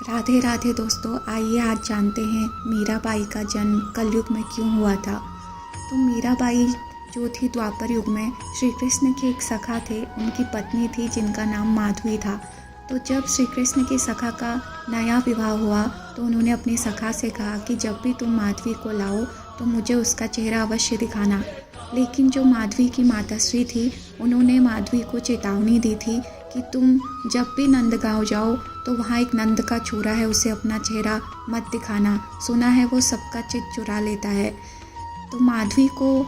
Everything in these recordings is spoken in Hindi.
राधे राधे दोस्तों, आइए आज जानते हैं मीराबाई का जन्म कलयुग में क्यों हुआ था। तो मीराबाई जो थी द्वापर युग में श्री कृष्ण के एक सखा थे, उनकी पत्नी थी जिनका नाम माधवी था। तो जब श्री कृष्ण के सखा का नया विवाह हुआ तो उन्होंने अपने सखा से कहा कि जब भी तुम माधवी को लाओ तो मुझे उसका चेहरा अवश्य दिखाना। लेकिन जो माधवी की माताश्री थी उन्होंने माधवी को चेतावनी दी थी कि तुम जब भी नंदगांव जाओ तो वहाँ एक नंद का छोरा है, उसे अपना चेहरा मत दिखाना, सुना है वो सबका चित्त चुरा लेता है। तो माधवी को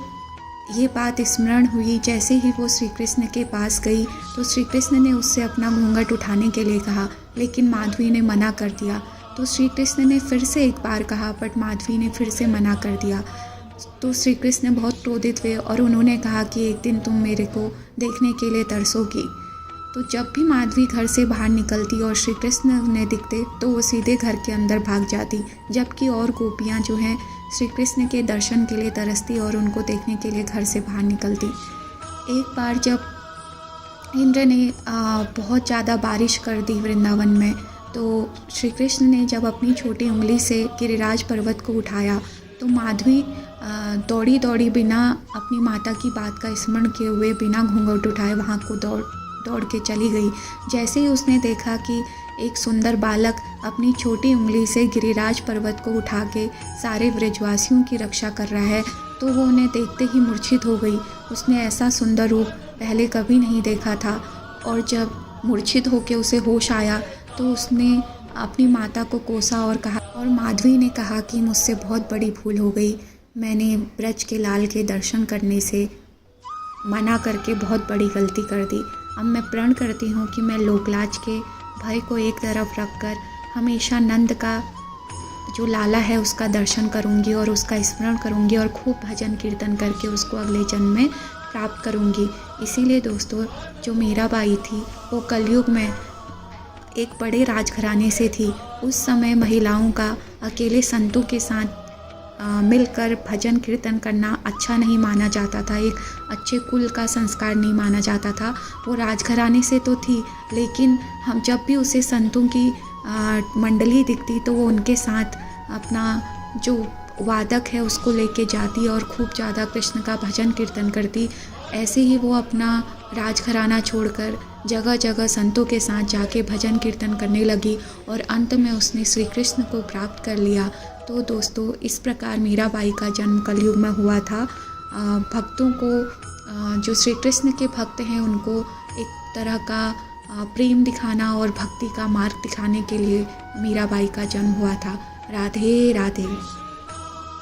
ये बात स्मरण हुई। जैसे ही वो श्री कृष्ण के पास गई तो श्री कृष्ण ने उससे अपना घूंघट उठाने के लिए कहा, लेकिन माधवी ने मना कर दिया। तो श्री कृष्ण ने फिर से एक बार कहा, बट माधवी ने फिर से मना कर दिया। तो श्री कृष्ण बहुत क्रोधित हुए और उन्होंने कहा कि एक दिन तुम मेरे को देखने के लिए तरसोगी। तो जब भी माधवी घर से बाहर निकलती और श्री कृष्ण उन्हें दिखते तो वो सीधे घर के अंदर भाग जाती, जबकि और गोपियाँ जो हैं श्री कृष्ण के दर्शन के लिए तरसती और उनको देखने के लिए घर से बाहर निकलती। एक बार जब इंद्र ने बहुत ज़्यादा बारिश कर दी वृंदावन में, तो श्री कृष्ण ने जब अपनी छोटी उंगली से गिरिराज पर्वत को उठाया तो माधवी दौड़ी दौड़ी बिना अपनी माता की बात का स्मरण किए हुए बिना घूंघट उठाए वहाँ को दौड़ के चली गई। जैसे ही उसने देखा कि एक सुंदर बालक अपनी छोटी उंगली से गिरिराज पर्वत को उठा के सारे ब्रजवासियों की रक्षा कर रहा है, तो वो उन्हें देखते ही मूर्छित हो गई। उसने ऐसा सुंदर रूप पहले कभी नहीं देखा था और जब मूर्छित होकर उसे होश आया तो उसने अपनी माता को कोसा और कहा, और माधवी ने कहा कि मुझसे बहुत बड़ी भूल हो गई, मैंने ब्रज के लाल के दर्शन करने से मना करके बहुत बड़ी गलती कर दी। अब मैं प्रण करती हूँ कि मैं लोकलाज के भय को एक तरफ रखकर हमेशा नंद का जो लाला है उसका दर्शन करूँगी और उसका स्मरण करूँगी और खूब भजन कीर्तन करके उसको अगले जन्म में प्राप्त करूँगी। इसीलिए दोस्तों, जो मीराबाई थी वो कलयुग में एक बड़े राजघराने से थी। उस समय महिलाओं का अकेले संतों के साथ मिलकर भजन कीर्तन करना अच्छा नहीं माना जाता था, एक अच्छे कुल का संस्कार नहीं माना जाता था। वो राजघराने से तो थी, लेकिन हम जब भी उसे संतों की मंडली दिखती तो वो उनके साथ अपना जो वादक है उसको लेके जाती और खूब ज़्यादा कृष्ण का भजन कीर्तन करती। ऐसे ही वो अपना राजघराना छोड़कर जगह जगह संतों के साथ जाके भजन कीर्तन करने लगी और अंत में उसने श्री कृष्ण को प्राप्त कर लिया। तो दोस्तों, इस प्रकार मीराबाई का जन्म कलयुग में हुआ था। भक्तों को, जो श्री कृष्ण के भक्त हैं, उनको एक तरह का प्रेम दिखाना और भक्ति का मार्ग दिखाने के लिए मीराबाई का जन्म हुआ था। राधे राधे।